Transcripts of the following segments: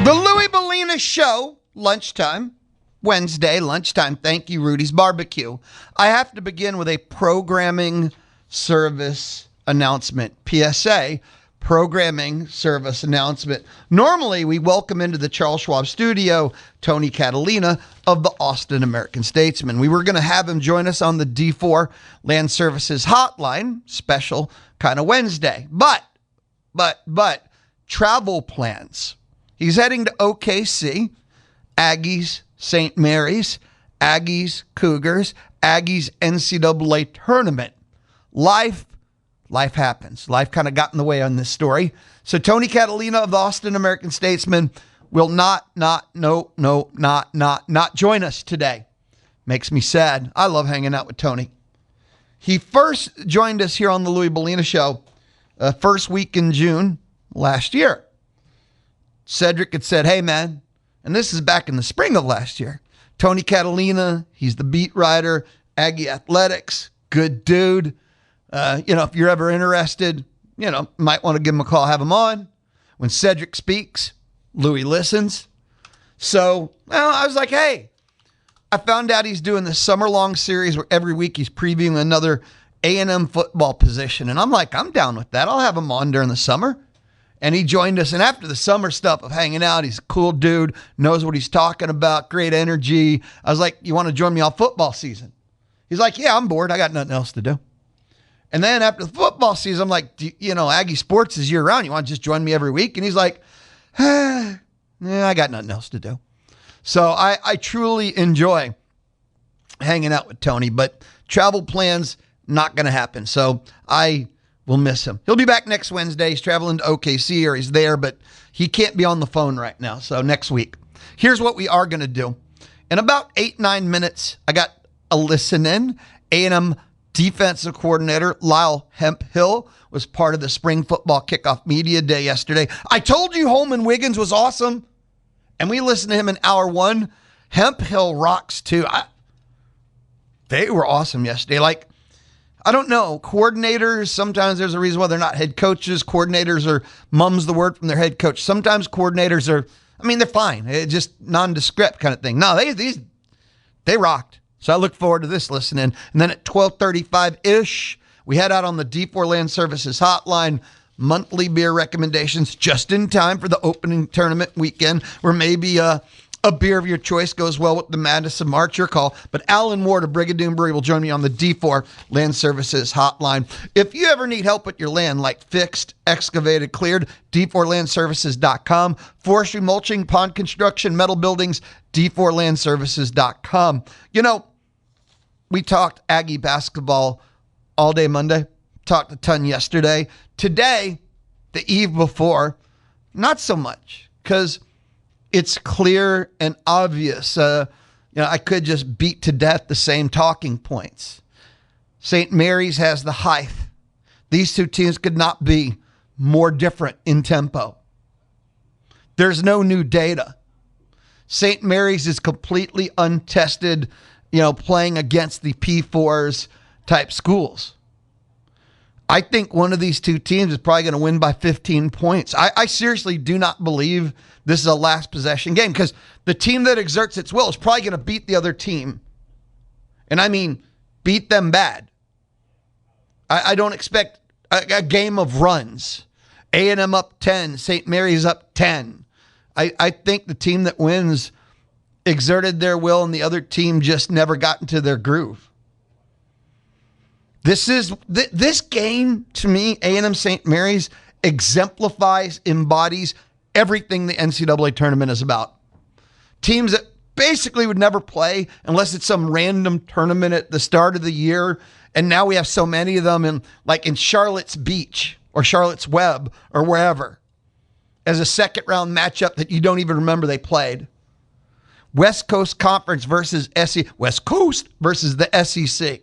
The Louie Bellina Show, lunchtime, Wednesday, lunchtime. Thank you, Rudy's Barbecue. I have to begin with a programming service announcement. PSA, programming service announcement. Normally, we welcome into the Charles Schwab studio Tony Catalina of the Austin American-Statesman. We were going to have him join us on the D4 Land Services Hotline, special kind of Wednesday. But, travel plans. He's heading to OKC, Aggies, St. Mary's, Aggies, Cougars, Aggies, NCAA tournament. Life happens. Life kind of got in the way on this story. So Tony Catalina of the Austin American-Statesman will not join us today. Makes me sad. I love hanging out with Tony. He first joined us here on the Louie Bellina Show first week in June last year. Cedric had said, hey, man, and this is back in the spring of last year. Tony Catalina, he's the beat writer, Aggie Athletics, good dude. If you're ever interested, might want to give him a call, have him on. When Cedric speaks, Louie listens. So, I was like, hey, I found out he's doing this summer-long series where every week he's previewing another A&M football position. And I'm like, I'm down with that. I'll have him on during the summer. And he joined us. And after the summer stuff of hanging out, he's a cool dude, knows what he's talking about, great energy. I was like, you want to join me on football season? He's like, yeah, I'm bored. I got nothing else to do. And then after the football season, I'm like, Aggie sports is year round. You want to just join me every week? And he's like, yeah, I got nothing else to do. So I truly enjoy hanging out with Tony, but travel plans, not going to happen. So I will miss him. He'll be back next Wednesday. He's traveling to OKC, or he's there, but he can't be on the phone right now. So next week. Here's what we are going to do. In about 8-9 minutes, I got a listen in. A&M defensive coordinator Lyle Hemphill was part of the spring football kickoff media day yesterday. I told you Holman Wiggins was awesome, and we listened to him in hour one. Hemphill rocks too. They were awesome yesterday. I don't know, coordinators, sometimes there's a reason why they're not head coaches. Coordinators are mum's the word from their head coach. Sometimes coordinators are, they're fine. It's just nondescript kind of thing. No, they rocked. So I look forward to this listening. And then at 12:35-ish, we head out on the D4 Land Services Hotline, monthly beer recommendations just in time for the opening tournament weekend, where maybe a beer of your choice goes well with the madness of March, your call. But Alan Ward of Brigadoon Brewery will join me on the D4 Land Services Hotline. If you ever need help with your land, like fixed, excavated, cleared, d4landservices.com. Forestry, mulching, pond construction, metal buildings, d4landservices.com. We talked Aggie basketball all day Monday, talked a ton yesterday. Today, the eve before, not so much, because it's clear and obvious. I could just beat to death the same talking points. St. Mary's has the height. These two teams could not be more different in tempo. There's no new data. St. Mary's is completely untested, playing against the P4s type schools. I think one of these two teams is probably going to win by 15 points. I seriously do not believe this is a last possession game, because the team that exerts its will is probably going to beat the other team. And beat them bad. I don't expect a game of runs. A&M up 10, St. Mary's up 10. I think the team that wins exerted their will and the other team just never got into their groove. This game, to me, A&M St. Mary's exemplifies, embodies everything the NCAA tournament is about. Teams that basically would never play unless it's some random tournament at the start of the year. And now we have so many of them in Charlotte's Beach or Charlotte's Web or wherever as a second round matchup that you don't even remember they played. West Coast Conference versus West Coast versus the SEC.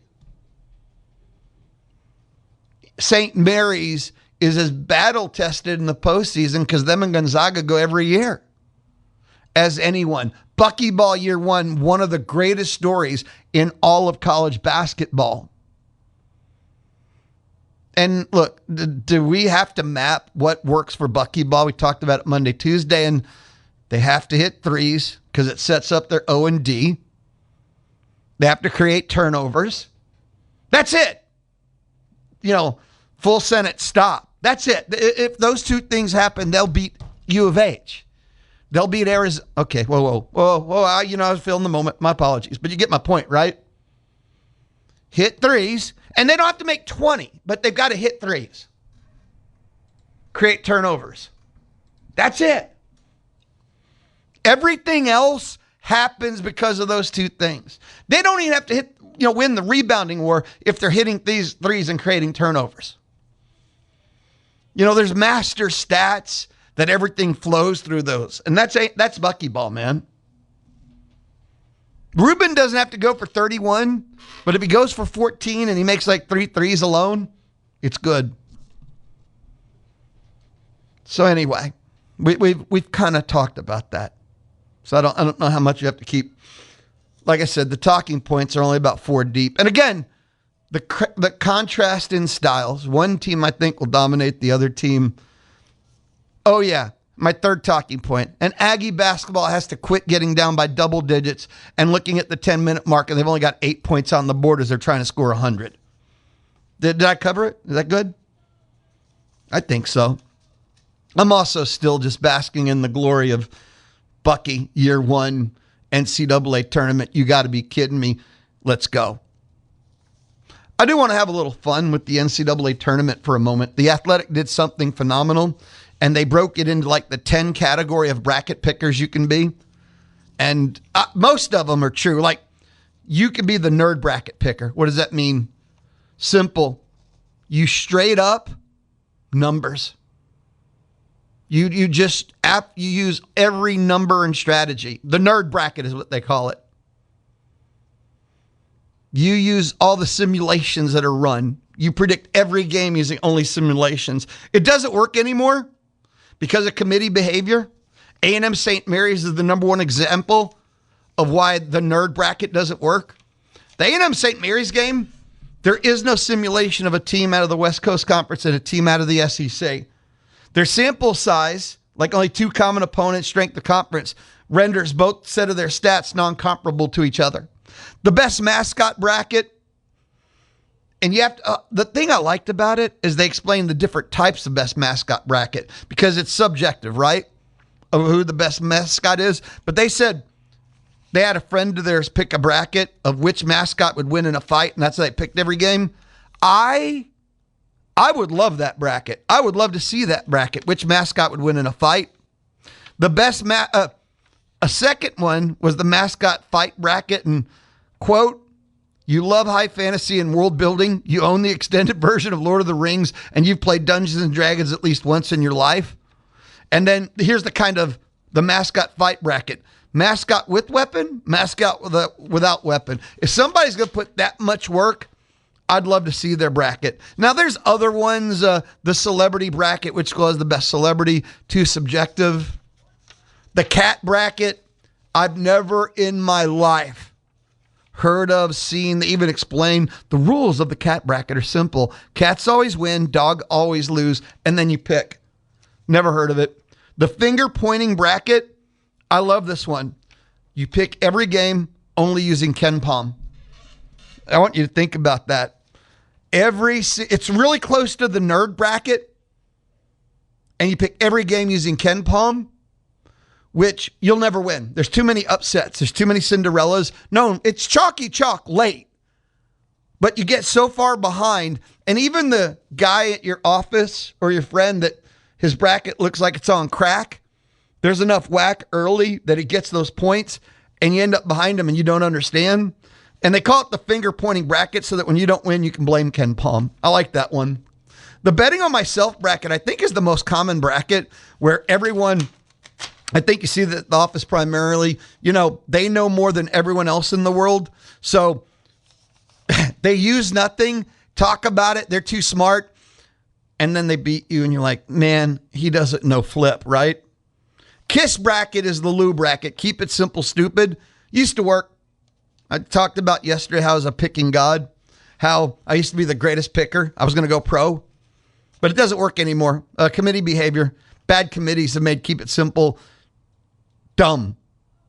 St. Mary's is as battle tested in the postseason, because them and Gonzaga go every year, as anyone. Buckyball year one of the greatest stories in all of college basketball. And look, do we have to map what works for Buckyball? We talked about it Monday, Tuesday, and They have to hit threes because it sets up their O and D. They have to create turnovers. That's it. Full sentence, stop. That's it. If those two things happen, they'll beat U of H. They'll beat Arizona. Okay, whoa. I was feeling the moment. My apologies. But you get my point, right? Hit threes. And they don't have to make 20, but they've got to hit threes. Create turnovers. That's it. Everything else happens because of those two things. They don't even have to win the rebounding war if they're hitting these threes and creating turnovers. There's master stats that everything flows through those. And that's buckyball, man. Ruben doesn't have to go for 31, but if he goes for 14 and he makes like 3 threes alone, it's good. So anyway, we've kind of talked about that. So I don't know how much you have to keep. Like I said, the talking points are only about 4 deep. And again, the contrast in styles. One team I think will dominate the other team. Oh yeah, my third talking point. And Aggie basketball has to quit getting down by double digits and looking at the 10-minute mark, and they've only got 8 points on the board as they're trying to score 100. Did I cover it? Is that good? I think so. I'm also still just basking in the glory of Bucky, year 1 NCAA tournament. You got to be kidding me. Let's go. I do want to have a little fun with the NCAA tournament for a moment. The Athletic did something phenomenal, and they broke it into like the 10 category of bracket pickers you can be. And most of them are true. Like, you can be the nerd bracket picker. What does that mean? Simple. You straight up numbers. You use every number and strategy. The nerd bracket is what they call it. You use all the simulations that are run. You predict every game using only simulations. It doesn't work anymore because of committee behavior. A&M St. Mary's is the number one example of why the nerd bracket doesn't work. The A&M St. Mary's game, there is no simulation of a team out of the West Coast Conference and a team out of the SEC. Their sample size, like only 2 common opponents, strength of conference, renders both set of their stats non-comparable to each other. The best mascot bracket, and you have to, the thing I liked about it is they explained the different types of best mascot bracket because it's subjective, right? Of who the best mascot is. But they said they had a friend of theirs pick a bracket of which mascot would win in a fight, and that's how they picked every game. I would love that bracket. I would love to see that bracket, which mascot would win in a fight. The best, a second one was the mascot fight bracket, and quote, you love high fantasy and world building, you own the extended version of Lord of the Rings, and you've played Dungeons and Dragons at least once in your life. And then here's the mascot fight bracket. Mascot with weapon, mascot without weapon. If somebody's going to put that much work, I'd love to see their bracket. Now, there's other ones, the celebrity bracket, which goes the best celebrity, too subjective. The cat bracket, I've never in my life heard of, seen, they even explain. The rules of the cat bracket are simple. Cats always win, dog always lose, and then you pick. Never heard of it. The finger pointing bracket, I love this one. You pick every game only using Ken Palm. I want you to think about that. It's really close to the nerd bracket, and you pick every game using Ken Palm, which you'll never win. There's too many upsets. There's too many Cinderellas. No, it's chalky chalk late, but you get so far behind, and even the guy at your office or your friend that his bracket looks like it's on crack, there's enough whack early that he gets those points, and you end up behind him and you don't understand. And they call it the finger pointing bracket so that when you don't win, you can blame Ken Palm. I like that one. The betting on myself bracket, I think, is the most common bracket where everyone, I think you see that at the office primarily, they know more than everyone else in the world. So they use nothing, talk about it. They're too smart. And then they beat you and you're like, man, he doesn't know flip, right? Kiss bracket is the Lou bracket. Keep it simple, stupid. Used to work. I talked about yesterday how I was a picking god, how I used to be the greatest picker. I was going to go pro, but it doesn't work anymore. Committee behavior, bad committees have made keep it simple dumb.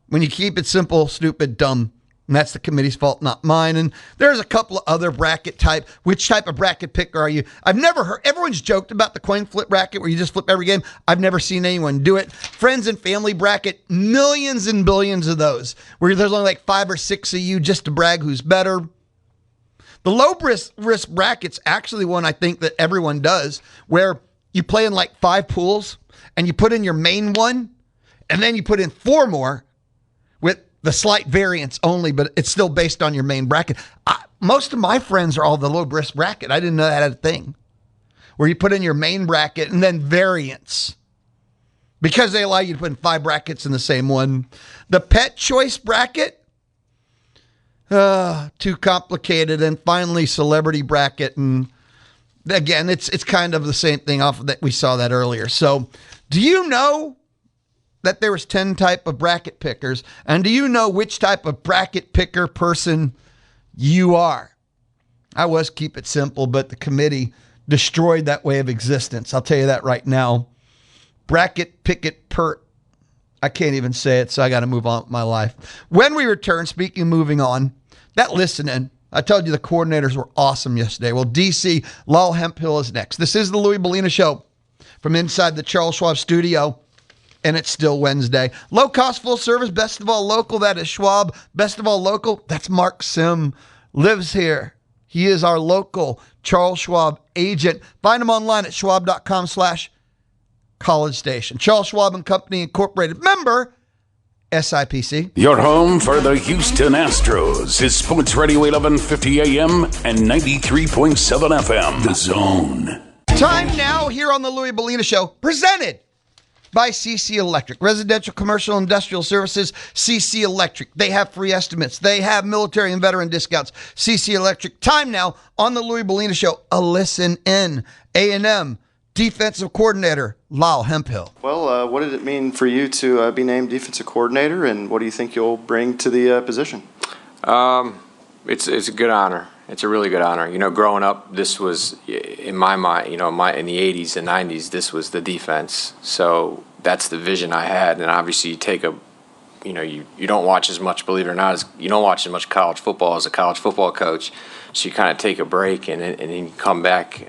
When you keep it simple, stupid, dumb. And that's the committee's fault, not mine. And there's a couple of other bracket type. Which type of bracket picker are you? I've never heard, everyone's joked about the coin flip bracket where you just flip every game. I've never seen anyone do it. Friends and family bracket, millions and billions of those, where there's only like 5 or 6 of you just to brag who's better. The low risk bracket's actually one I think that everyone does, where you play in like 5 pools and you put in your main one and then you put in 4 more with the slight variance only, but it's still based on your main bracket. Most of my friends are all the low risk bracket. I didn't know that had a thing where you put in your main bracket and then variance, because they allow you to put in 5 brackets in the same one. The pet choice bracket, too complicated. And finally, celebrity bracket. And again, it's kind of the same thing off of that. We saw that earlier. So do you know that there was 10 type of bracket pickers? And do you know which type of bracket picker person you are? I was keep it simple, but the committee destroyed that way of existence. I'll tell you that right now. Bracket picket pert. I can't even say it, so I got to move on with my life. When we return, speaking of moving on, that listening, I told you the coordinators were awesome yesterday. Well, DC, Lyle Hemphill is next. This is the Louie Bellina Show from inside the Charles Schwab studio, and it's still Wednesday. Low cost, full service, best of all local. That is Schwab. Best of all local, that's Mark Sim. Lives here. He is our local Charles Schwab agent. Find him online at schwab.com/College Station. Charles Schwab and Company Incorporated. Member SIPC. Your home for the Houston Astros is Sports Radio 1150 AM and 93.7 FM. The Zone. Time now here on the Louie Bellina Show, presented by CC Electric. Residential, commercial, industrial services, CC Electric. They have free estimates. They have military and veteran discounts. CC Electric. Time now on the Louie Bellina Show. A listen in. A&M defensive coordinator, Lyle Hemphill. Well, what did it mean for you to be named defensive coordinator, and what do you think you'll bring to the position? It's a good honor. It's a really good honor. You know, growing up, this was, in my mind, in the 80s and 90s, this was the defense. So that's the vision I had. And obviously you take you don't watch as much, believe it or not, you don't watch as much college football as a college football coach. So you kind of take a break and then you come back.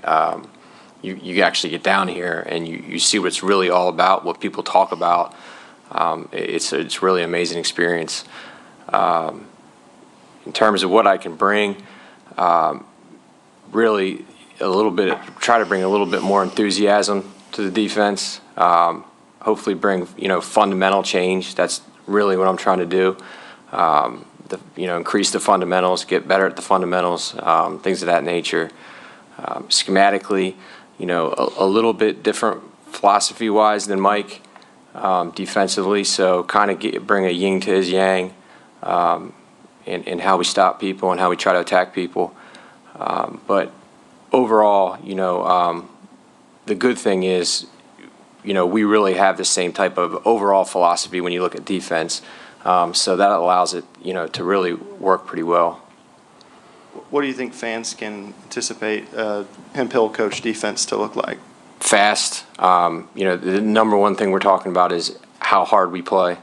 You actually get down here and you see what it's really all about, what people talk about. It's really an amazing experience. In terms of what I can bring, really try to bring a little bit more enthusiasm to the defense. Hopefully bring, fundamental change. That's really what I'm trying to do. Increase the fundamentals, get better at the fundamentals, things of that nature. Schematically, a little bit different philosophy-wise than Mike defensively. So kind of bring a yin to his yang in how we stop people and how we try to attack people. But overall, the good thing is, we really have the same type of overall philosophy when you look at defense. So that allows it, to really work pretty well. What do you think fans can anticipate Hemphill coach defense to look like? Fast. The number one thing we're talking about is how hard we play.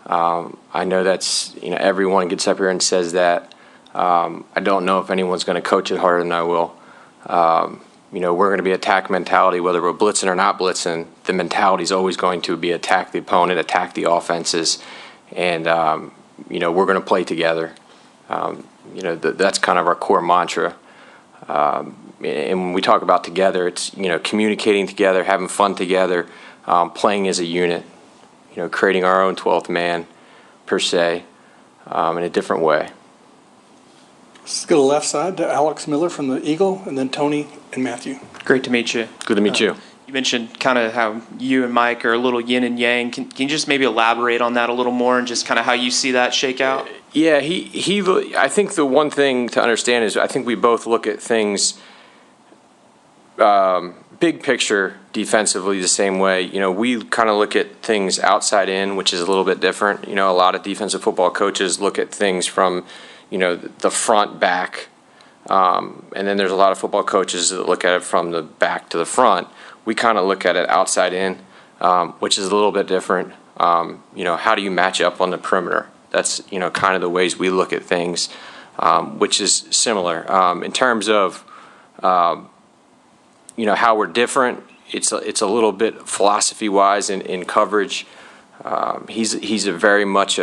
I know that's, everyone gets up here and says that. I don't know if anyone's going to coach it harder than I will. We're going to be attack mentality, whether we're blitzing or not blitzing. The mentality is always going to be attack the opponent, attack the offenses, and we're going to play together. That's kind of our core mantra. And when we talk about together, it's communicating together, having fun together, playing as a unit. Creating our own 12th man per se in a different way. Let's go to the left side to Alex Miller from the Eagle, and then Tony and Matthew. Great to meet you. Good to meet you. You mentioned kind of how you and Mike are a little yin and yang. Can you just maybe elaborate on that a little more and just kind of how you see that shake out? Yeah, I think the one thing to understand is I think we both look at things big picture defensively the same way. We kind of look at things outside in, which is a little bit different. A lot of defensive football coaches look at things from, the front back. And then there's a lot of football coaches that look at it from the back to the front. We kind of look at it outside in, which is a little bit different. How do you match up on the perimeter? That's, kind of the ways we look at things, which is similar. In terms of, how we're different, it's a little bit philosophy-wise in coverage. He's a very much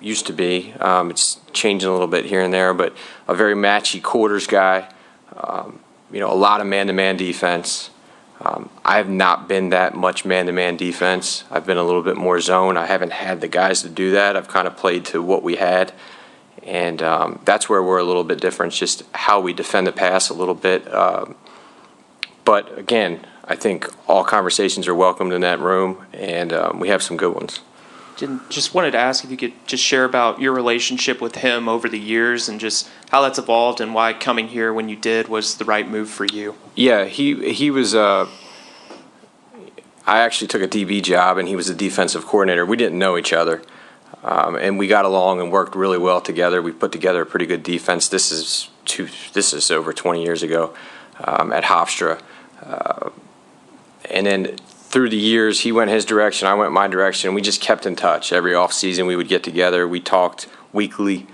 used to be. It's changing a little bit here and there, but a very matchy quarters guy. A lot of man-to-man defense. I have not been that much man-to-man defense. I've been a little bit more zone. I haven't had the guys to do that. I've kind of played to what we had, and that's where we're a little bit different. It's just how we defend the pass a little bit. But again, I think all conversations are welcomed in that room, and we have some good ones. Just wanted to ask if you could just share about your relationship with him over the years and just how that's evolved and why coming here when you did was the right move for you. Yeah, he was. I actually took a DB job, and he was a defensive coordinator. We didn't know each other, and we got along and worked really well together. We put together a pretty good defense. This is over 20 years ago at Hofstra, and then through the years, he went his direction, I went my direction. We just kept in touch. Every off season, we would get together. We talked weekly,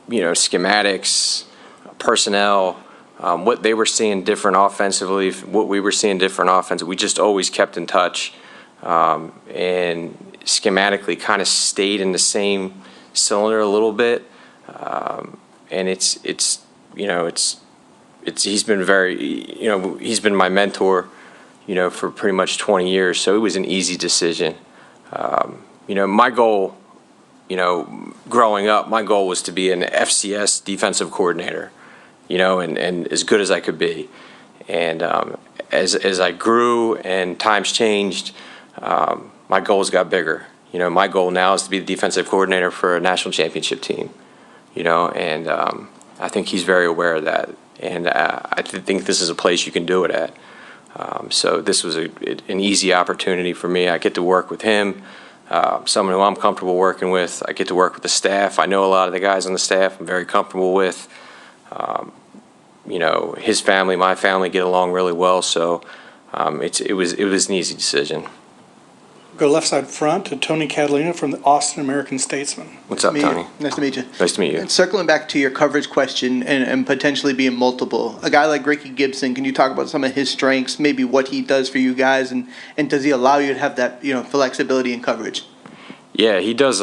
schematics, personnel, what they were seeing different offensively, what we were seeing different offensively. We just always kept in touch, and schematically kind of stayed in the same cylinder a little bit. And he's been he's been my mentor, for pretty much 20 years. So it was an easy decision. My goal, growing up, my goal was to be an FCS defensive coordinator, and as good as I could be. And as I grew and times changed, my goals got bigger. My goal now is to be the defensive coordinator for a national championship team, and I think he's very aware of that. And I think this is a place you can do it at. So this was an easy opportunity for me. I get to work with him, someone who I'm comfortable working with. I get to work with the staff. I know a lot of the guys on the staff I'm very comfortable with. His family, my family get along really well. So it was an easy decision. Go left side front to Tony Catalina from the Austin American Statesman. What's up, Tony? Nice to meet you. Nice to meet you. And circling back to your coverage question and potentially being multiple, a guy like Ricky Gibson, can you talk about some of his strengths, maybe what he does for you guys, and does he allow you to have that flexibility in coverage? Yeah, he does.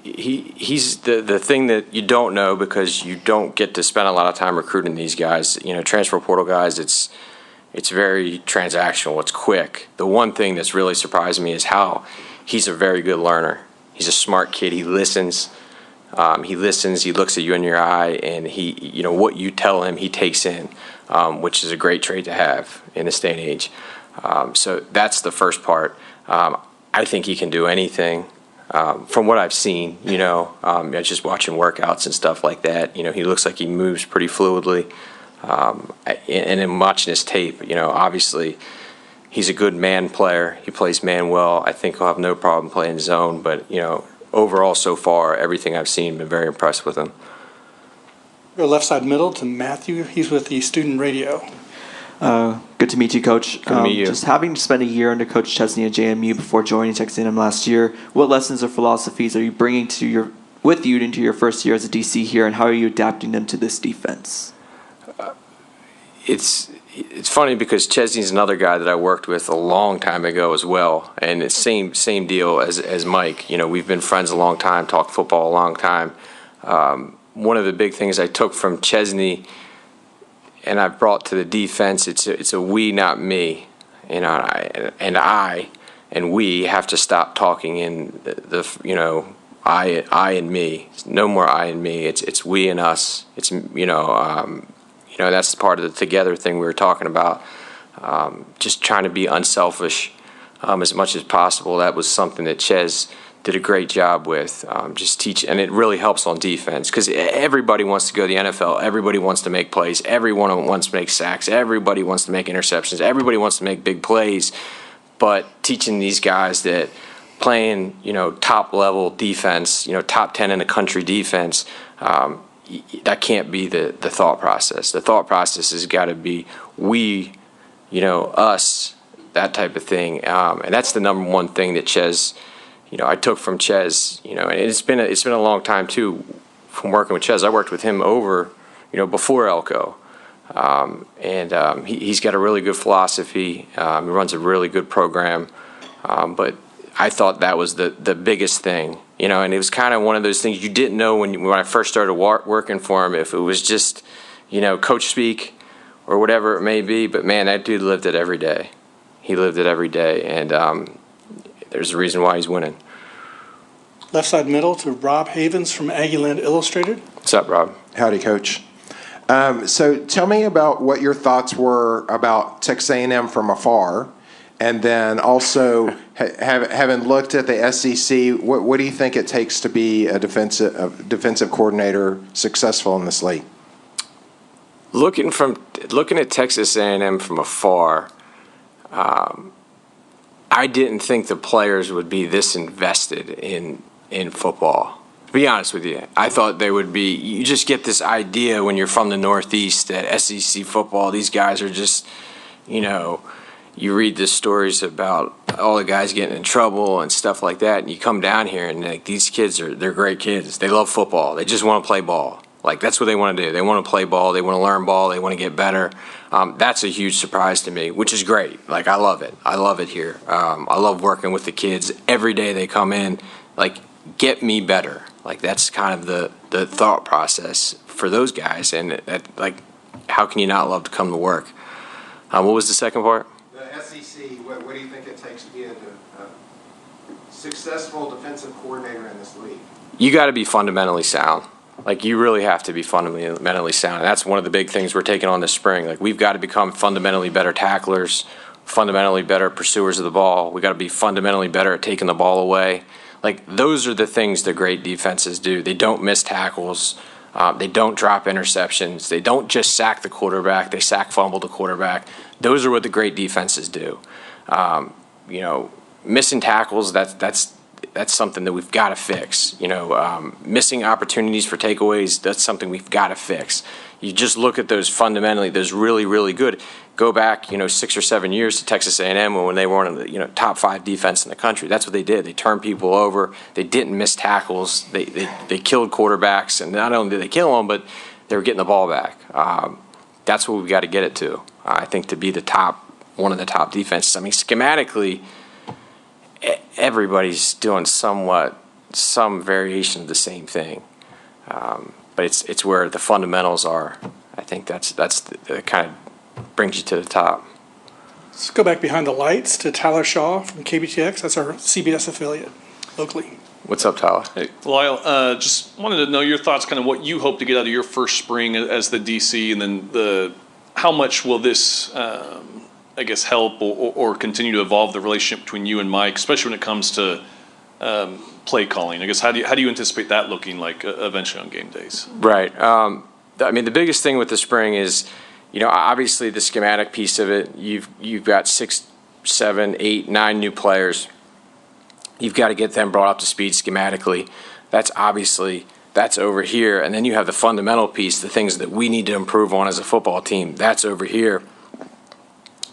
He's the thing that you don't know because you don't get to spend a lot of time recruiting these guys. Transfer portal guys, it's very transactional. It's quick. The one thing that's really surprised me is how he's a very good learner. He's a smart kid. He listens. He looks at you in your eye, and he, what you tell him, he takes in, which is a great trait to have in this day and age. So that's the first part. I think he can do anything. From what I've seen, just watching workouts and stuff like that, he looks like he moves pretty fluidly. And in watching his tape, obviously he's a good man player. He plays man well. I think he'll have no problem playing zone. But, overall so far, everything I've seen, been very impressed with him. Go left side middle to Matthew. He's with the student radio. Good to meet you, Coach. Good to meet you. Just having spent a year under Coach Chesney at JMU before joining Texas A&M last year, what lessons or philosophies are you bringing with you into your first year as a DC here, and how are you adapting them to this defense? It's funny because Chesney's another guy that I worked with a long time ago as well, and it's same deal as Mike. We've been friends a long time, talked football a long time. One of the big things I took from Chesney and I've brought to the defense, it's a we, not me. I and we have to stop talking in the I and me. No more I and me. It's we and us. It's that's part of the together thing we were talking about. Just trying to be unselfish as much as possible. That was something that Ches did a great job with. Just teach, and it really helps on defense because everybody wants to go to the NFL. Everybody wants to make plays. Everyone wants to make sacks. Everybody wants to make interceptions. Everybody wants to make big plays. But teaching these guys that playing, top level defense, top 10 in the country defense. That can't be the thought process. The thought process has got to be we, us, that type of thing. And that's the number one thing that Ches, I took from Ches, and it's been a long time too from working with Ches. I worked with him over, before Elko. He's got a really good philosophy. He runs a really good program. But I thought that was the biggest thing, and it was kind of one of those things you didn't know when I first started working for him, if it was just, coach speak or whatever it may be. But man, that dude lived it every day. He lived it every day, and there's a reason why he's winning. Left side middle to Rob Havens from Aggieland Illustrated. What's up, Rob? Howdy, Coach. So tell me about what your thoughts were about Texas A&M from afar, and then also having looked at the SEC, what do you think it takes to be a defensive coordinator successful in this league? Looking at Texas A&M from afar, I didn't think the players would be this invested in football. To be honest with you, I thought they would be. You just get this idea when you're from the Northeast that SEC football, these guys are just, you read the stories about all the guys getting in trouble and stuff like that, and you come down here and these kids they're great kids. They love football. They just want to play ball. Like, that's what they want to do. They want to play ball. They want to learn ball. They want to get better. That's a huge surprise to me, which is great. Like, I love it. I love it here. I love working with the kids. Every day they come in, like, get me better. Like, that's kind of the thought process for those guys. And, how can you not love to come to work? What was the second part? The SEC, what do you think it takes to be a successful defensive coordinator in this league? You got to be fundamentally sound. Like, you really have to be fundamentally sound. And that's one of the big things we're taking on this spring. Like, we've got to become fundamentally better tacklers, fundamentally better pursuers of the ball. We've got to be fundamentally better at taking the ball away. Like, those are the things the great defenses do. They don't miss tackles. They don't drop interceptions. They don't just sack the quarterback. They fumble the quarterback. Those are what the great defenses do. Missing tackles, that's something that we've got to fix. Missing opportunities for takeaways, that's something we've got to fix. You just look at those fundamentally, those really, really good. Go back, 6 or 7 years to Texas A&M when they were one of the, top 5 defense in the country. That's what they did. They turned people over. They didn't miss tackles. They killed quarterbacks, and not only did they kill them, but they were getting the ball back. That's what we've got to get it to. I think to be one of the top defenses. I mean, schematically, everybody's doing some variation of the same thing, but it's where the fundamentals are. I think that's the kind of brings you to the top. Let's go back behind the lights to Tyler Shaw from KBTX. That's our CBS affiliate locally. What's up, Tyler? Hey, Lyle, just wanted to know your thoughts, kind of what you hope to get out of your first spring as the DC, and then how much will this help or continue to evolve the relationship between you and Mike, especially when it comes to play calling? I guess how do you anticipate that looking like eventually on game days? Right. The biggest thing with the spring is, obviously the schematic piece of it. You've got 6, 7, 8, 9 new players. You've got to get them brought up to speed schematically. That's over here, and then you have the fundamental piece, the things that we need to improve on as a football team. That's over here.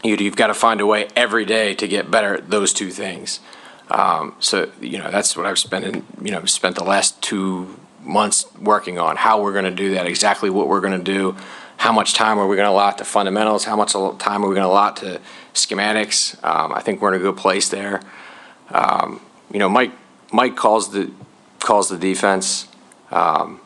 You've got to find a way every day to get better at those two things. That's what I've spent the last 2 months working on, how we're going to do that, exactly what we're going to do, how much time are we going to allot to fundamentals, how much time are we going to allot to schematics. I think we're in a good place there. Mike calls the defense. How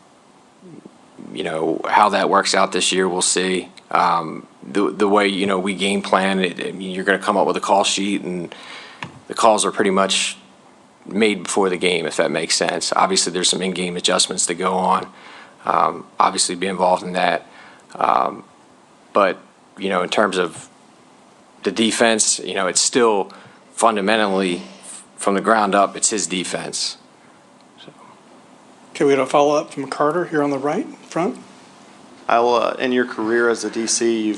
that works out this year, we'll see. The way we game plan, you're going to come up with a call sheet, and the calls are pretty much made before the game, if that makes sense. Obviously, there's some in-game adjustments to go on. Obviously, be involved in that. But in terms of the defense, it's still fundamentally from the ground up. It's his defense. Okay, we had a follow-up from Carter here on the right front. In your career as a DC,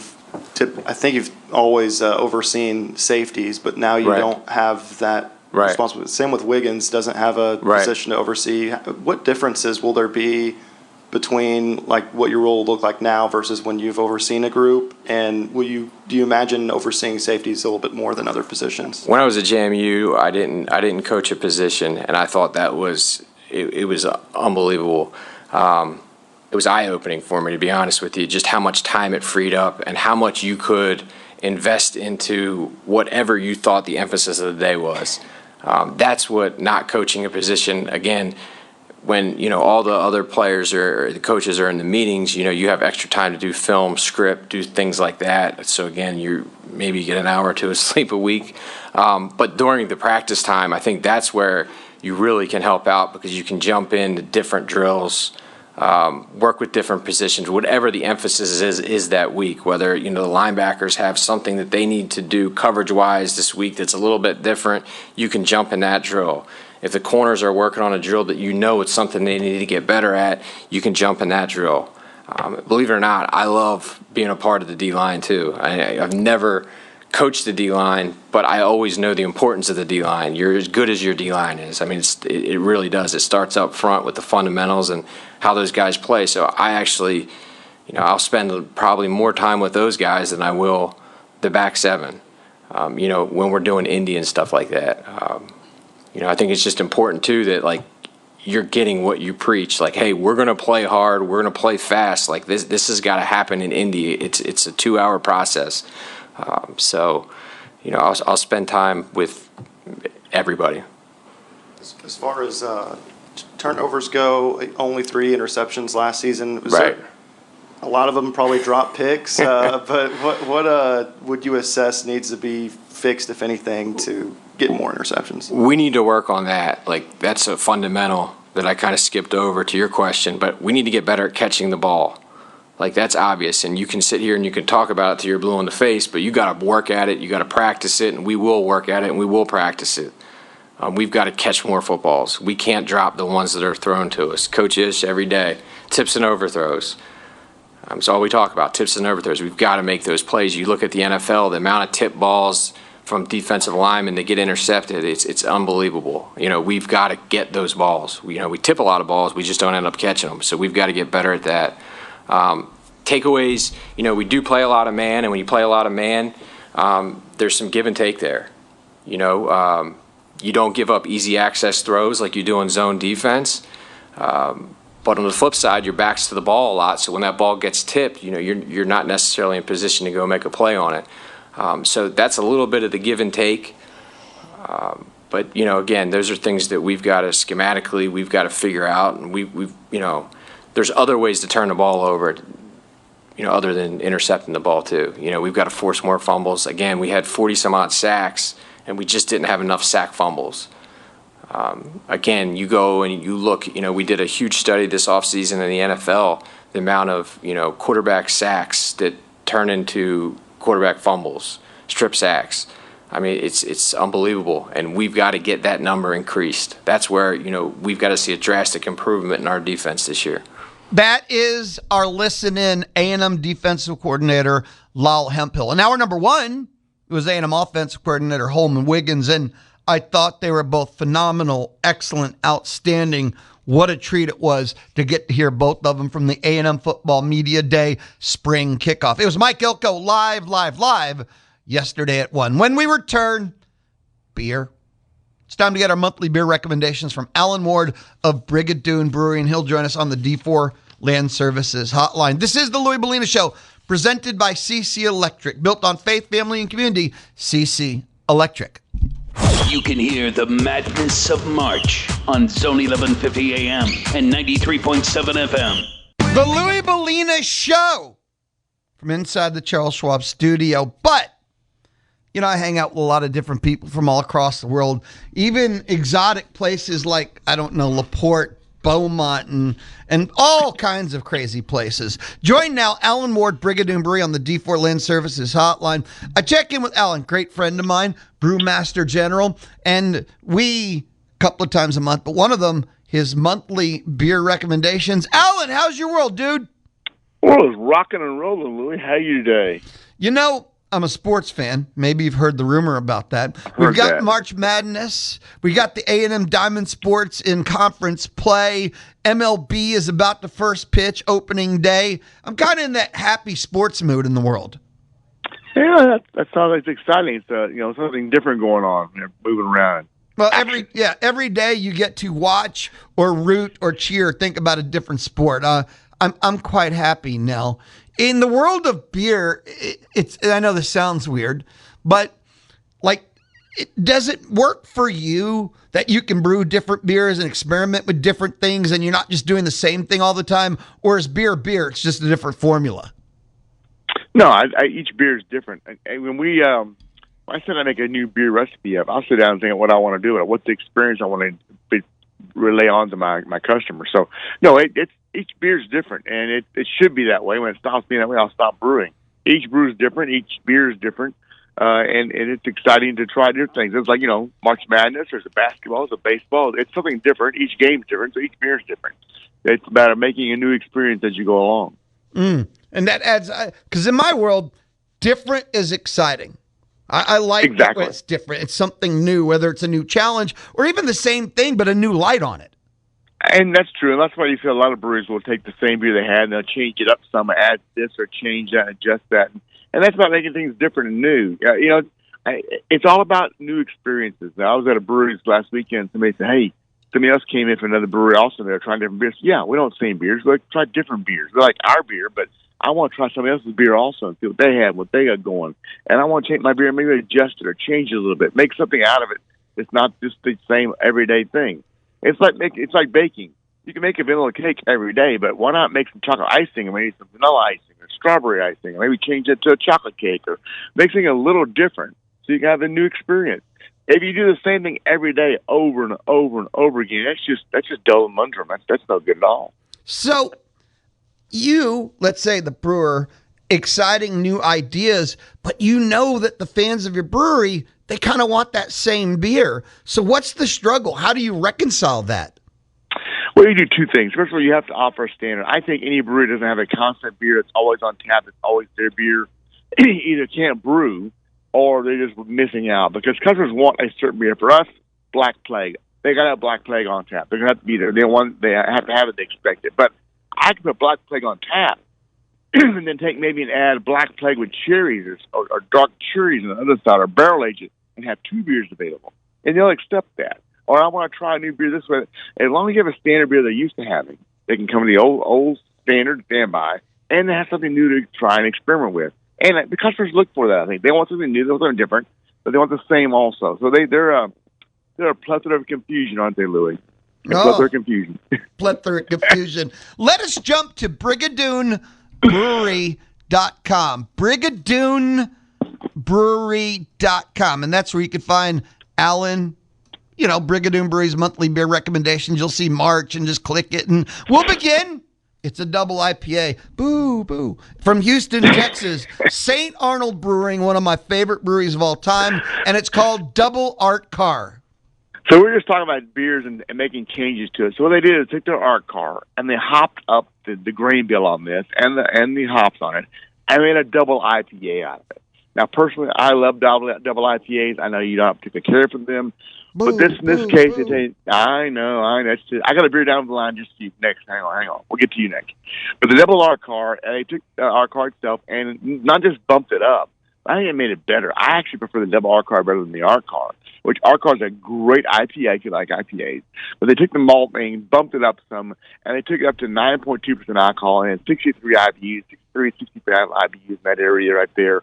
I think you've always overseen safeties, but now you don't have that responsibility. Same with Wiggins, doesn't have a position to oversee. What differences will there be between like what your role will look like now versus when you've overseen a group? And do you imagine overseeing safeties a little bit more than other positions? When I was at JMU, I didn't coach a position, and I thought that was it was unbelievable. It was eye-opening for me, to be honest with you, just how much time it freed up and how much you could invest into whatever you thought the emphasis of the day was. That's what not coaching a position, again, when, all the other players or the coaches are in the meetings, you have extra time to do film, script, do things like that. So again, you maybe get an hour or two of sleep a week. But during the practice time, I think that's where you really can help out, because you can jump into different drills, work with different positions, whatever the emphasis is that week, whether, the linebackers have something that they need to do coverage-wise this week that's a little bit different, you can jump in that drill. If the corners are working on a drill that it's something they need to get better at, you can jump in that drill. Believe it or not, I love being a part of the D-line too. I've never coached the D-line, but I always know the importance of the D-line. You're as good as your D-line is. I mean, it really does. It starts up front with the fundamentals and how those guys play. So I actually, I'll spend probably more time with those guys than I will the back seven, when we're doing Indy and stuff like that. I think it's just important too that like you're getting what you preach. Like, hey, we're going to play hard. We're going to play fast. Like this has got to happen in Indy. It's a 2-hour process. I'll spend time with everybody. As far as turnovers go, only 3 interceptions last season. Right. A lot of them probably drop picks, but what would you assess needs to be fixed, if anything, to get more interceptions? We need to work on that. Like, that's a fundamental that I kind of skipped over to your question, but we need to get better at catching the ball. Like, that's obvious, and you can sit here and you can talk about it till you're blue in the face, but you got to work at it, you got to practice it, and we will work at it, and we will practice it. We've got to catch more footballs. We can't drop the ones that are thrown to us. Coach Ish every day, tips and overthrows. That's all we talk about, tips and overthrows. We've got to make those plays. You look at the NFL, the amount of tip balls from defensive linemen that get intercepted, it's unbelievable. We've got to get those balls. We tip a lot of balls, we just don't end up catching them. So we've got to get better at that. Takeaways, we do play a lot of man, and when you play a lot of man, there's some give and take there. You don't give up easy access throws like you do in zone defense. But on the flip side, your back's to the ball a lot, so when that ball gets tipped, you're not necessarily in position to go make a play on it. So that's a little bit of the give and take. But again, those are things that we've got to we've got to figure out, and we've there's other ways to turn the ball over, other than intercepting the ball too. We've got to force more fumbles. Again, we had 40 some odd sacks, and we just didn't have enough sack fumbles. Again, you go and you look, we did a huge study this offseason in the NFL, the amount of, quarterback sacks that turn into quarterback fumbles, strip sacks. I mean, it's unbelievable, and we've got to get that number increased. That's where, we've got to see a drastic improvement in our defense this year. That is our listen-in A&M defensive coordinator, Lyle Hemphill. And hour number 1 was A&M offensive coordinator, Holman Wiggins, and I thought they were both phenomenal, excellent, outstanding. What a treat it was to get to hear both of them from the A&M Football Media Day spring kickoff. It was Mike Ilko live yesterday at 1. When we return, beer. It's time to get our monthly beer recommendations from Alan Ward of Brigadoon Brewery, and he'll join us on the D4 Land Services Hotline. This is the Louie Bellina Show, presented by CC Electric. Built on faith, family, and community, CC Electric. You can hear the madness of March on Zone 1150 AM and 93.7 FM. The Louie Bellina Show from inside the Charles Schwab studio. But, I hang out with a lot of different people from all across the world, even exotic places like, LaPorte, Beaumont, and all kinds of crazy places. Join now Alan Ward, Brigadoon Brewery on the D4 Land Services Hotline. I check in with Alan, great friend of mine, Brewmaster General, and we, a couple of times a month, but one of them, his monthly beer recommendations. Alan, how's your world, dude? Well, it's rocking and rolling, Louie. How you today? I'm a sports fan. Maybe you've heard the rumor about that. We've got that. March Madness. We got the A&M Diamond Sports in conference play. MLB is about to first pitch opening day. I'm kind of in that happy sports mood in the world. Yeah, that sounds like exciting. It's something different going on. Moving around. Well, every day you get to watch or root or cheer, think about a different sport. I'm quite happy, Nell. In the world of beer, it's I know this sounds weird, but does it work for you that you can brew different beers and experiment with different things and you're not just doing the same thing all the time? Or is beer, it's just a different formula? No, each beer is different. And when I said I make a new beer recipe up, I'll sit down and think of what I want to do and what's the experience I want to relay on to my customer. So, no, each beer is different, and it should be that way. When it stops being that way, I'll stop brewing. Each brew is different. Each beer is different, and it's exciting to try different things. It's like, March Madness, there's a basketball, there's a baseball. It's something different. Each game's different, so each beer is different. It's about making a new experience as you go along. And that adds, because in my world, different is exciting. I like it when it's different. It's something new, whether it's a new challenge or even the same thing, but a new light on it. And that's true. And that's why you feel a lot of breweries will take the same beer they had and they'll change it up some, add this or change that, adjust that. And that's about making things different and new. It's all about new experiences. Now, I was at a brewery last weekend. Somebody said, hey, somebody else came in from another brewery also. They're trying different beers. Yeah, we don't same beers. We try different beers. They're like our beer, but I want to try somebody else's beer also and see what they have, what they got going. And I want to change my beer, maybe adjust it or change it a little bit, make something out of it. It's not just the same everyday thing. It's like baking. You can make a vanilla cake every day, but why not make some chocolate icing or maybe some vanilla icing or strawberry icing, or maybe change it to a chocolate cake or make something a little different so you can have a new experience. If you do the same thing every day over and over and over again, that's just dull and humdrum. That's no good at all. So you, let's say the brewer, exciting new ideas, but you know that the fans of your brewery, they kind of want that same beer. So what's the struggle? How do you reconcile that? Well, you do two things. First of all, you have to offer a standard. I think any brewery doesn't have a constant beer that's always on tap, that's always their beer, either can't brew or they're just missing out because customers want a certain beer. For us, Black Plague, they got to have Black Plague on tap. They're going to have to be there. They have to have it. They expect it. But I can put Black Plague on tap and then take maybe and add Black Plague with cherries or dark cherries on the other side or barrel age it and have two beers available. And they'll accept that. Or I want to try a new beer this way. As long as you have a standard beer they're used to having, they can come to the old standard standby and they have something new to try and experiment with. And the customers look for that, I think. They want something new, they want something different, but they want the same also. So they're a plethora of confusion, aren't they, Louie? Plethora of confusion. Plethora of confusion. Let us jump to BrigadoonBrewery.com. BrigadoonBrewery.com. And that's where you can find Alan, Brigadoon Brewery's monthly beer recommendations. You'll see March and just click it and we'll begin. It's a double IPA. Boo, boo. From Houston, Texas. St. Arnold Brewing, one of my favorite breweries of all time. And it's called Double Art Car. So we're just talking about beers and making changes to it. So what they did is took their art car and they hopped up the grain bill on this and the hops on it and made a double IPA out of it. Now, personally, I love double IPAs. I know you don't have to care for them. But in this case, I know. I got a beer down the line just to you next. Hang on. We'll get to you next. But the double R car, they took the R car itself and not just bumped it up. I think it made it better. I actually prefer the double R car better than the R car, which R car is a great IPA if you like IPAs. But they took the malt and bumped it up some, and they took it up to 9.2% alcohol and 63 IBUs, 65 IBUs in that area right there.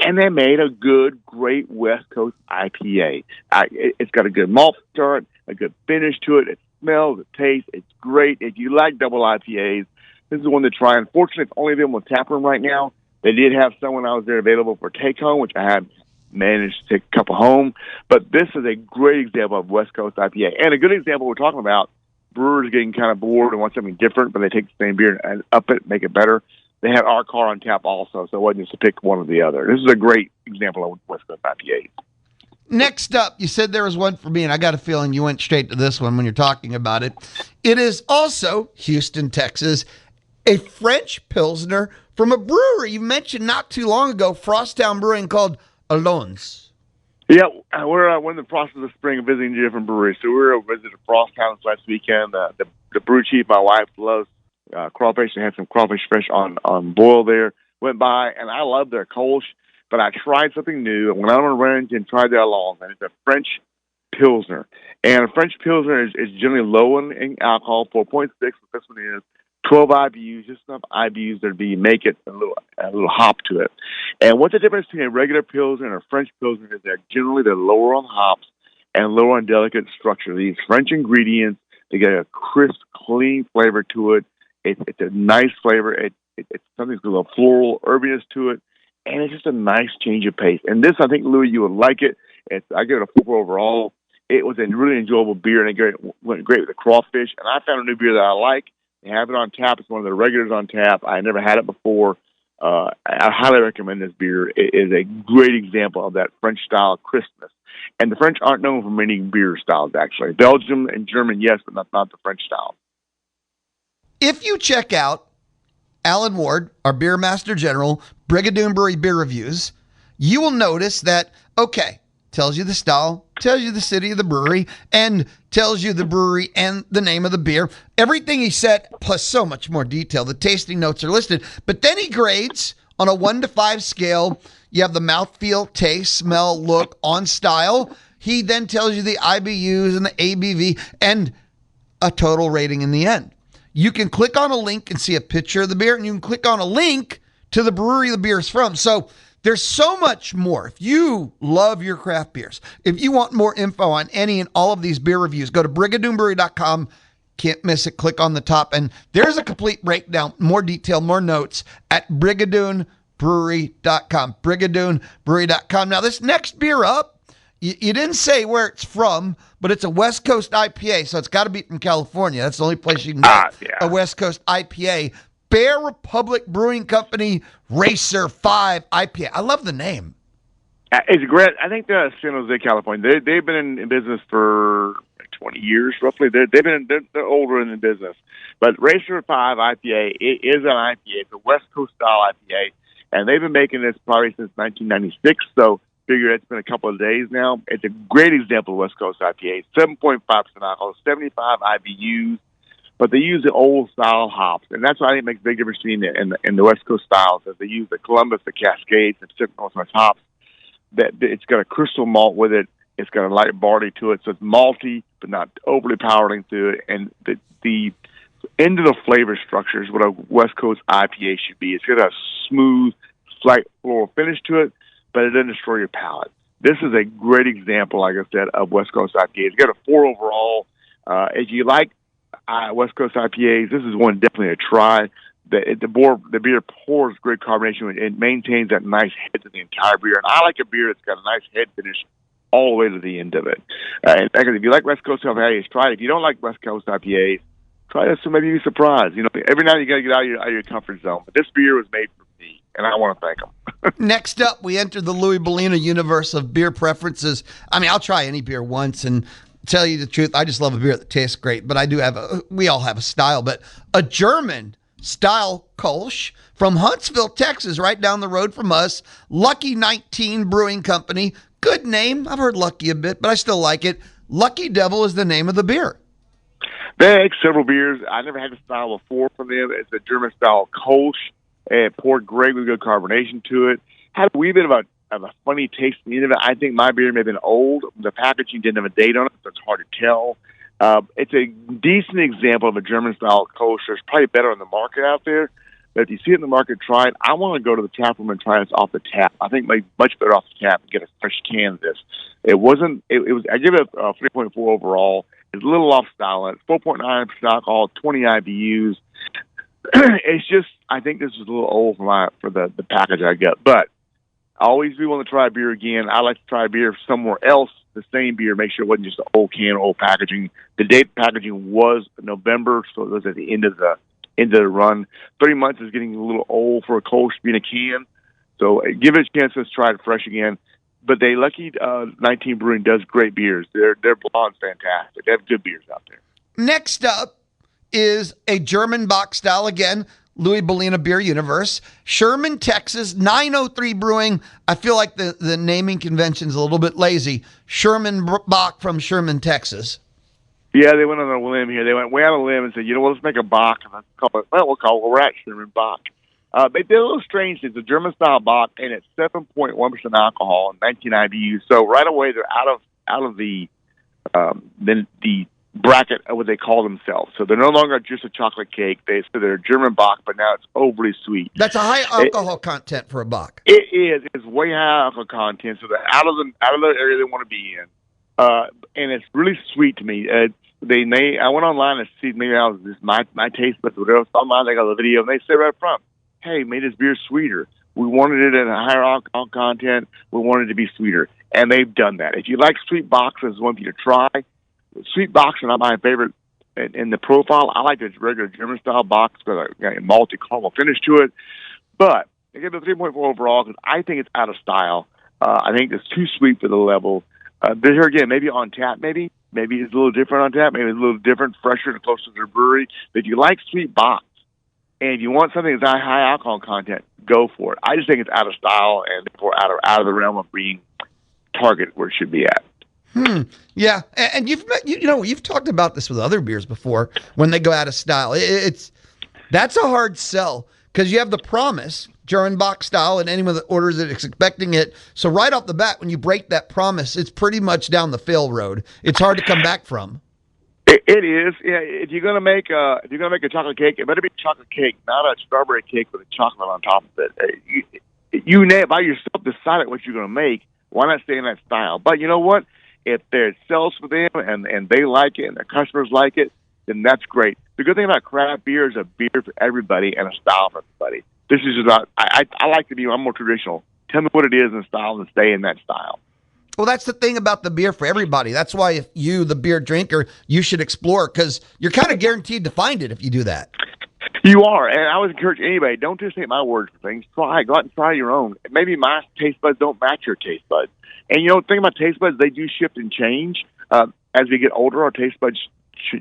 And they made a great West Coast IPA. It's got a good malt start, a good finish to it. It smells, it tastes, it's great. If you like double IPAs, this is one to try. Unfortunately, it's only available in taproom right now. They did have some when I was there available for take-home, which I had managed to take a couple home. But this is a great example of West Coast IPA. And a good example we're talking about, brewers getting kind of bored and want something different, but they take the same beer and up it, make it better. They had our car on tap also, so it wasn't just to pick one or the other. This is a great example of West Coast IPA. Next up, you said there was one for me, and I got a feeling you went straight to this one when you're talking about it. It is also Houston, Texas, a French Pilsner from a brewery you mentioned not too long ago, Frosttown Brewing, called Alone's. Yeah, we're in the process of spring of visiting different breweries. So we were visiting Frosttown this last weekend. The brew chief, my wife, loves crawfish, and had some crawfish fresh on boil there. Went by, and I love their Kolsch, but I tried something new. I went out on a range and tried their Alone's, and it's a French Pilsner. And a French Pilsner is generally low in alcohol, 4.6. This one is 12 IBUs, just enough IBUs that make it a little hop to it. And what's the difference between a regular Pilsner and a French Pilsner is that generally they're lower on hops and lower on delicate structure. These French ingredients, they get a crisp, clean flavor to it. It's a nice flavor. It's something with a little floral herbiness to it, and it's just a nice change of pace. And this, I think, Louie, you would like it. I give it a 4 overall. It was a really enjoyable beer, and it went great with the crawfish. And I found a new beer that I like. They have it on tap. It's one of the regulars on tap. I never had it before. I highly recommend this beer. It is a great example of that French-style crispness. And the French aren't known for many beer styles, actually. Belgium and German, yes, but not the French style. If you check out Alan Ward, our Beer Master General, Brigadoon Brewery Beer Reviews, you will notice that, tells you the style, tells you the city of the brewery, and tells you the brewery and the name of the beer. Everything he said, plus so much more detail. The tasting notes are listed. But then he grades on a 1 to 5 scale. You have the mouthfeel, taste, smell, look, on style. He then tells you the IBUs and the ABV and a total rating in the end. You can click on a link and see a picture of the beer, and you can click on a link to the brewery the beer is from. So there's so much more. If you love your craft beers, if you want more info on any and all of these beer reviews, go to brigadoonbrewery.com. Can't miss it. Click on the top, and there's a complete breakdown, more detail, more notes at brigadoonbrewery.com. brigadoonbrewery.com. Now, this next beer up, you didn't say where it's from, but it's a West Coast IPA, so it's got to be from California. That's the only place you can get a West Coast IPA. Bear Republic Brewing Company Racer 5 IPA. I love the name. It's great. I think they're San Jose, California. They've been in business for 20 years, roughly. They're older in the business. But Racer 5 IPA is an IPA. It's a West Coast style IPA, and they've been making this probably since 1996. So figure it's been a couple of days now. It's a great example of West Coast IPA. 7.5% alcohol, 75 IBUs. But they use the old style hops, and that's why I think it makes a big difference between in the West Coast styles. As they use the Columbus, the Cascades, and Pacific Northwest hops. That it's got a crystal malt with it. It's got a light barley to it, so it's malty but not overly powering through it. And the end of the flavor structure is what a West Coast IPA should be. It's got a smooth, slight floral finish to it, but it doesn't destroy your palate. This is a great example, like I said, of West Coast IPA. It's got a 4 overall. If you like West Coast IPAs, this is one definitely a try. The beer pours great carbonation. It maintains that nice head to the entire beer. And I like a beer that's got a nice head finish all the way to the end of it. In fact, if you like West Coast IPAs, try it. If you don't like West Coast IPAs, try this, so maybe you'll be surprised. Every now and then you got to get out of your comfort zone. But this beer was made for me, and I want to thank them. Next up, we enter the Louie Bellina universe of beer preferences. I mean, I'll try any beer once, and tell you the truth, I just love a beer that tastes great, but we all have a style, but a German style Kolsch from Huntsville, Texas, right down the road from us, Lucky 19 Brewing Company. Good name. I've heard Lucky a bit, but I still like it. Lucky Devil is the name of the beer. They make several beers. I never had the style before from them. It's a German style Kolsch. It poured great with good carbonation to it. Had a wee bit of a funny taste in the end of it. I think my beer may have been old. The packaging didn't have a date on it, so it's hard to tell. It's a decent example of a German-style Kolsch. There's probably better on the market out there. But if you see it in the market, try it. I want to go to the tap room and try this off the tap. I think maybe much better off the tap and get a fresh can of this. I give it a 3.4 overall. It's a little off style. It's 4.9% alcohol, 20 IBUs. It's just, I think this is a little old for the package I got. But I always do want to try a beer again. I like to try a beer somewhere else, the same beer, make sure it wasn't just an old can, old packaging. The date packaging was November, so it was at the end of the run. 3 months is getting a little old for a Kolsch being a can. So give it a chance to try it fresh again. But they Lucky 19 Brewing does great beers. Their blonde's fantastic. They have good beers out there. Next up is a German bock style again, Louie Bellina Beer Universe. Sherman, Texas, 903 Brewing. I feel like the naming convention's a little bit lazy. Sherman Bach from Sherman, Texas. Yeah, they went on a limb here. They went way out on a limb and said, let's make a Bach. And let's call it, we're at Sherman Bach. They did a little strange thing. It's a German-style Bach, and it's 7.1% alcohol and 19 IBUs. So right away, they're out of the bracket of what they call themselves. So they're no longer just a chocolate cake. They say they're a German Bach, but now it's overly sweet. That's a high alcohol content for a Bach. It is. It's way high alcohol content. So they're out of the area they want to be in, and it's really sweet to me. I went online to see maybe I was just my taste buds or whatever. Online they got the video and they say right up front, "Hey, made this beer sweeter. We wanted it at a higher alcohol content. We wanted it to be sweeter," and they've done that. If you like sweet boxes, I want you to try. Sweet box are not my favorite in the profile. I like the regular German style box with a malty caramel finish to it. But I give it a 3.4 overall because I think it's out of style. I think it's too sweet for the level. Here again, maybe on tap, maybe it's a little different on tap. Maybe it's a little different, fresher, and closer to the brewery. But if you like sweet box and if you want something that's high alcohol content, go for it. I just think it's out of style and therefore out of the realm of being target where it should be at. Yeah, and you've talked about this with other beers before when they go out of style. That's a hard sell because you have the promise, German Bach style, and anyone that orders it is expecting it. So right off the bat, when you break that promise, it's pretty much down the fail road. It's hard to come back from. It is. Yeah, if you're gonna make a chocolate cake, it better be a chocolate cake, not a strawberry cake with a chocolate on top of it. You by yourself decide what you're gonna make. Why not stay in that style? But you know what? If it sells for them and they like it and their customers like it, then that's great. The good thing about craft beer is a beer for everybody and a style for everybody. This is just not. I like to be. I'm more traditional. Tell me what it is in style and stay in that style. Well, that's the thing about the beer for everybody. That's why if you, the beer drinker, you should explore because you're kind of guaranteed to find it if you do that. You are, and I would encourage anybody, don't just take my word for things. Go out and try your own. Maybe my taste buds don't match your taste buds. And, the thing about taste buds, they do shift and change. As we get older, our taste buds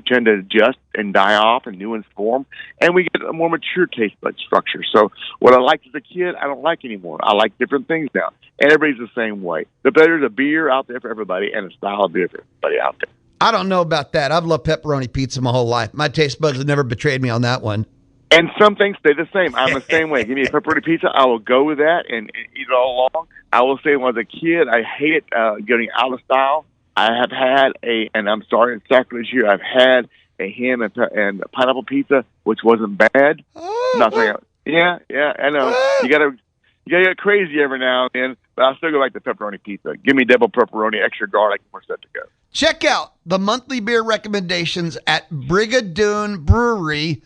tend to adjust and die off and new ones form. And we get a more mature taste bud structure. So what I liked as a kid, I don't like anymore. I like different things now. And everybody's the same way. There's a beer out there for everybody and a style of beer for everybody out there. I don't know about that. I've loved pepperoni pizza my whole life. My taste buds have never betrayed me on that one. And some things stay the same. I'm the same way. Give me a pepperoni pizza, I will go with that and eat it all along. I will say when I was a kid, I hated getting out of style. I have had and I'm sorry, it's sacrilege here, I've had a ham and pineapple pizza, which wasn't bad. Nothing. Yeah, I know. You gotta get crazy every now and then, but I'll still go back to pepperoni pizza. Give me double pepperoni, extra garlic, we're set to go. Check out the monthly beer recommendations at Brigadoon Brewery.com,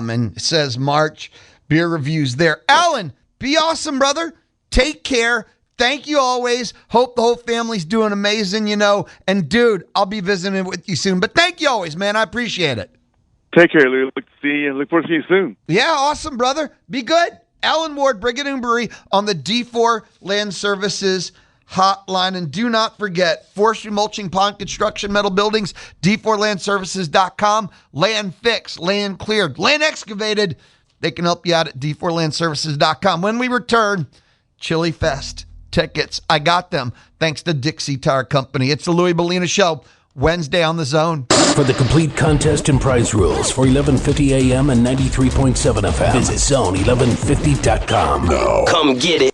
and it says March beer reviews there. Alan, be awesome, brother. Take care. Thank you always. Hope the whole family's doing amazing, And dude, I'll be visiting with you soon. But thank you always, man. I appreciate it. Take care, Lou. Look forward to seeing you soon. Yeah, awesome, brother. Be good. Alan Ward, Brigadoon Brewery on the D4 Land Services hotline. And do not forget, forestry, mulching, pond construction, metal buildings, d4landservices.com. Land fixed, land cleared, land excavated. They can help you out at d4landservices.com. When we return, Chili Fest tickets. I got them thanks to Dixie Tire Company. It's the Louie Bellina Show, Wednesday on The Zone. For the complete contest and prize rules for 1150 AM and 93.7 FM, visit zone1150.com. Come get it.